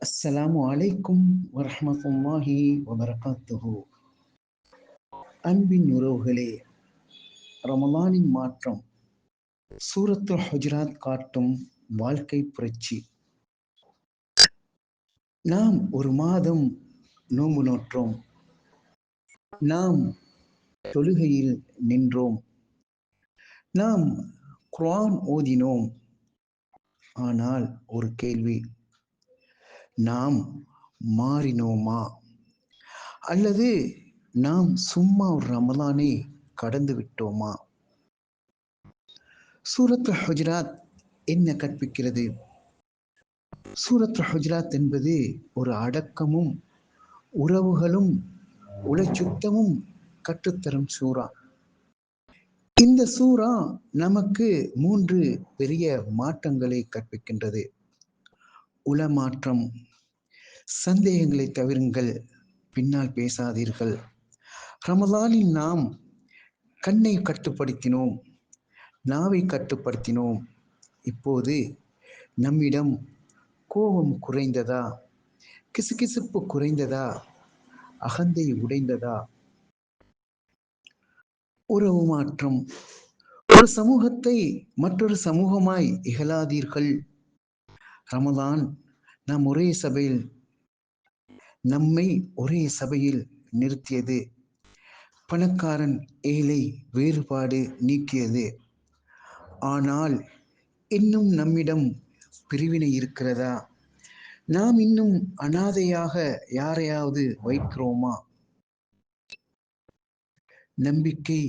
அஸ்ஸலாமு அலைக்கும் வரஹ்மத்துல்லாஹி வபரகாத்துஹு. அன்பின் உறவுகளே, ரமலானின் மாற்றம் சூரத்துல் ஹுஜராத் காட்டும் வாழ்க்கை புரட்சி. நாம் ஒரு மாதம் நோன்பு நோற்றோம், நாம் தொழுகையில் நின்றோம், நாம் குர்ஆன் ஓதினோம். ஆனால் ஒரு கேள்வி, நாம் மாறினோமா? அல்லது நாம் சும்மா ஒரு ரமலானை கடந்து விட்டோமா? சூரத்துல் ஹுஜராத் என்ன கற்பிக்கிறது? சூரத்துல் ஹுஜராத் என்பது ஒரு அடக்கமும் உறவுகளும் உளச்சுத்தமும் கற்றுத்தரும் சூரா. இந்த சூரா நமக்கு 3 பெரிய மாற்றங்களை கற்பிக்கின்றது. உள மாற்றம். சந்தேகங்களை தவிருங்கள், பின்னால் பேசாதீர்கள். ரமலானில் நாம் கண்ணை கட்டுப்படுத்தினோம், நாவை கட்டுப்படுத்தினோம். இப்போது நம்மிடம் கோபம் குறைந்ததா? கிசுகிசுப்பு குறைந்ததா? அகந்தை உடைந்ததா? உறவு மாற்றம். ஒரு சமூகத்தை மற்றொரு சமூகமாய் இகழாதீர்கள். ரமலான் நாம் நம்மை ஒரே சபையில் நிறுத்தியது. பணக்காரன் ஏழை வேறுபாடு நீக்கியது. ஆனால் இன்னும் நம்மிடம் பிரிவினை இருக்கிறதா? நாம் இன்னும் அனாதையாக யாரையாவது வைக்கிறோமா? நம்பிக்கை,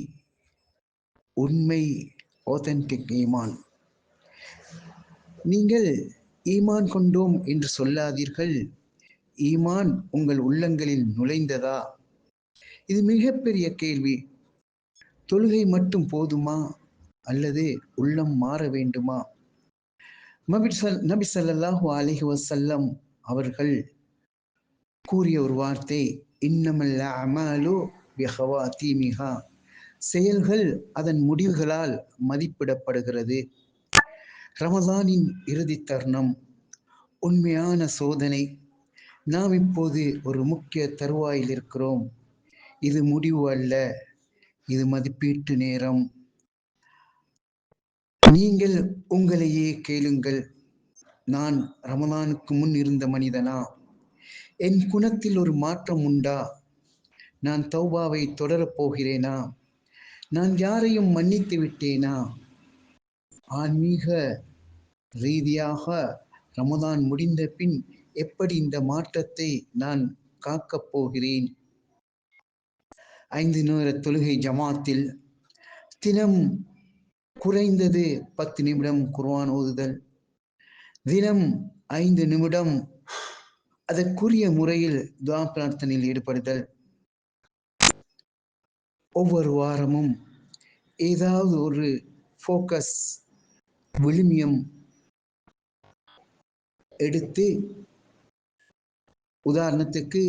உண்மை, ஆத்தென்டிக் ஈமான். நீங்கள் ஈமான் கொண்டோம் என்று சொல்லாதீர்கள். ஈமான் உங்கள் உள்ளங்களில் நுழைந்ததா? இது மிகப்பெரிய கேள்வி. தொழுகை மட்டும் போதுமா? அல்லது உள்ளம் மாற வேண்டுமா? நபி ஸல்லல்லாஹு அலைஹி வஸல்லம் அவர்கள் கூறிய ஒரு வார்த்தை, இன்னமல் அமாலு பிஹவாதீமிஹா. செயல்கள் அதன் முடிவுகளால் மதிப்பிடப்படுகிறது. ரமலானின் இறுதி தருணம், உண்மையான சோதனை. நாம் இப்போது ஒரு முக்கிய தருவாயில் இருக்கிறோம். இது முடிவு அல்ல, இது மதிப்பீட்டு நேரம். நீங்கள் உங்களையே கேளுங்கள், நான் ரமலானுக்கு முன் இருந்த மனிதனா? என் குணத்தில் ஒரு மாற்றம் உண்டா? நான் தௌபாவை தொடரப் போகிறேனா? நான் யாரையும் மன்னித்து விட்டேனா? ஆன்மீக ரீதியாக ரமலான் முடிந்த பின் எப்படி இந்த மாற்றத்தை நான் காக்கப் போகிறேன்? 5 நேர தொழுகை ஜமாத்தில், தினம் குறைந்தது 10 நிமிடம் குர்ஆன் ஓதுதல், தினம் 5 நிமிடம் அதற்குரிய முறையில் துஆ பிரார்த்தனையில் ஈடுபடுதல், ஒவ்வொரு வாரமும் ஏதாவது ஒரு ஃபோக்கஸ் விழுமியம் எடுத்து, உதாரணத்துக்கு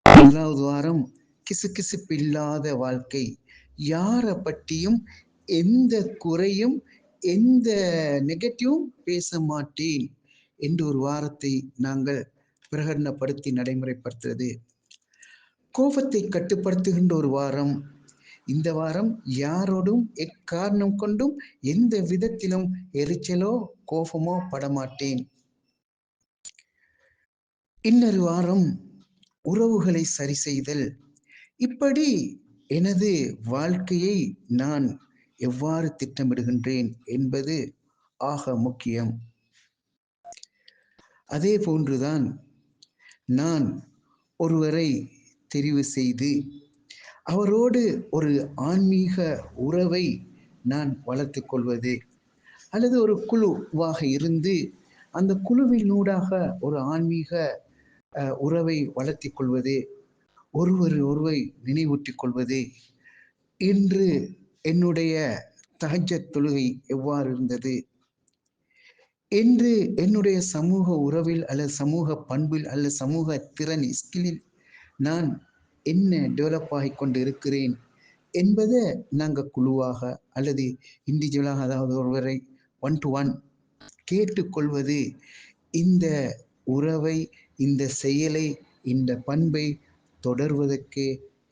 1வது வாரம் கிசுகிசுப்பு இல்லாத வாழ்க்கை, யாரை பற்றியும் எந்த குறையும் எந்த நெகட்டிவும் பேச மாட்டேன் என்று ஒரு வாரத்தை நாங்கள் பிரகடனப்படுத்தி நடைமுறைப்படுத்துவது. கோபத்தை கட்டுப்படுத்துகின்ற ஒரு வாரம். இந்த வாரம் யாரோடும் எக்காரணம் கொண்டும் எந்த விதத்திலும் எரிச்சலோ கோபமோ படமாட்டேன். இன்னொரு வாரம் உறவுகளை சரி செய்தல். இப்படி எனது வாழ்க்கையை நான் எவ்வாறு திட்டமிடுகின்றேன் என்பது ஆக முக்கியம். அதே போன்றுதான் நான் ஒருவரை தெரிவு செய்து அவரோடு ஒரு ஆன்மீக உறவை நான் வளர்த்து கொள்வது, அல்லது ஒரு குழுவாக இருந்து அந்த குழுவினூடாக ஒரு ஆன்மீக உறவை வளர்த்தி கொள்வது, ஒருவரை நினைவூட்டிக் கொள்வது. இன்று என்னுடைய தஹஜ்ஜத் தொழுகை எவ்வாறு இருந்தது? இன்று என்னுடைய சமூக உறவில் அல்லது சமூக பண்பில் அல்லது சமூக திறன் ஸ்கில்லில் நான் என்ன டெவலப் ஆகி கொண்டு இருக்கிறேன் என்பதை நாங்கள் குழுவாக அல்லது இண்டிவிஜுவலாக, அதாவது ஒருவரை 1 to 1 கேட்டுக்கொள்வது. இந்த உறவை, இந்த செயலை, இந்த பண்பை தொடர்வதற்கு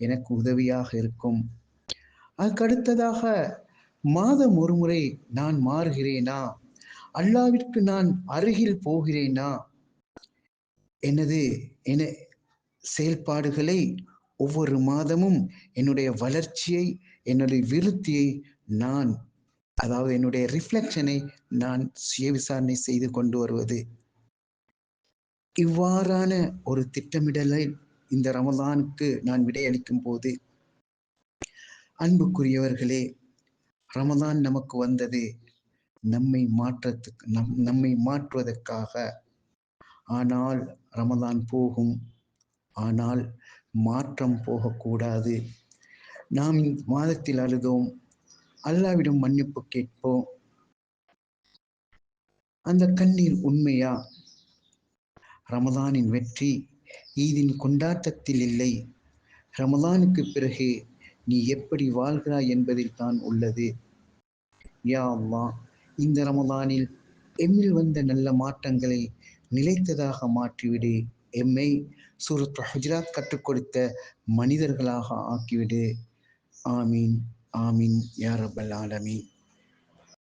எனக்கு உதவியாக இருக்கும். அதுக்கடுத்ததாக மாதம் ஒருமுறை நான் மாறுகிறேனா? அல்லாவிற்கு நான் அருகில் போகிறேனா? எனது என செயல்பாடுகளை ஒவ்வொரு மாதமும் என்னுடைய வளர்ச்சியை, என்னுடைய விருத்தியை நான் அதாவது என்னுடைய ரிஃப்ளெக்ஷனை நான் சுய விசாரணை செய்து கொண்டு வருவது. இவ்வாறான ஒரு திட்டமிடலை இந்த ரமலானுக்கு நான் விடையளிக்கும் போது, அன்புக்குரியவர்களே, ரமலான் நமக்கு வந்தது நம்மை மாற்றுவதற்காக. ஆனால் ரமலான் போகும், ஆனால் மாற்றம் போகக்கூடாது. நாம் மாதத்தில் அழுதோம், அல்லாவிடம் மன்னிப்பு கேட்போம். அந்த கண்ணீர் உண்மையா? ரமலானின் வெற்றி ஈதின் கொண்டாட்டத்தில் இல்லை, ரமலானுக்கு பிறகு நீ எப்படி வாழ்கிறாய் என்பதில் தான் உள்ளது. யா அல்லாஹ், இந்த ரமலானில் எம்மில் வந்த நல்ல மாற்றங்களை நிலைத்ததாக மாற்றிவிடு. எம்மை சூரத் ஹுஜராத் கற்றுக் கொடுத்த மனிதர்களாக ஆக்கிவிடு. ஆமீன், ஆமீன் யா ரப்பல் ஆலமீன்.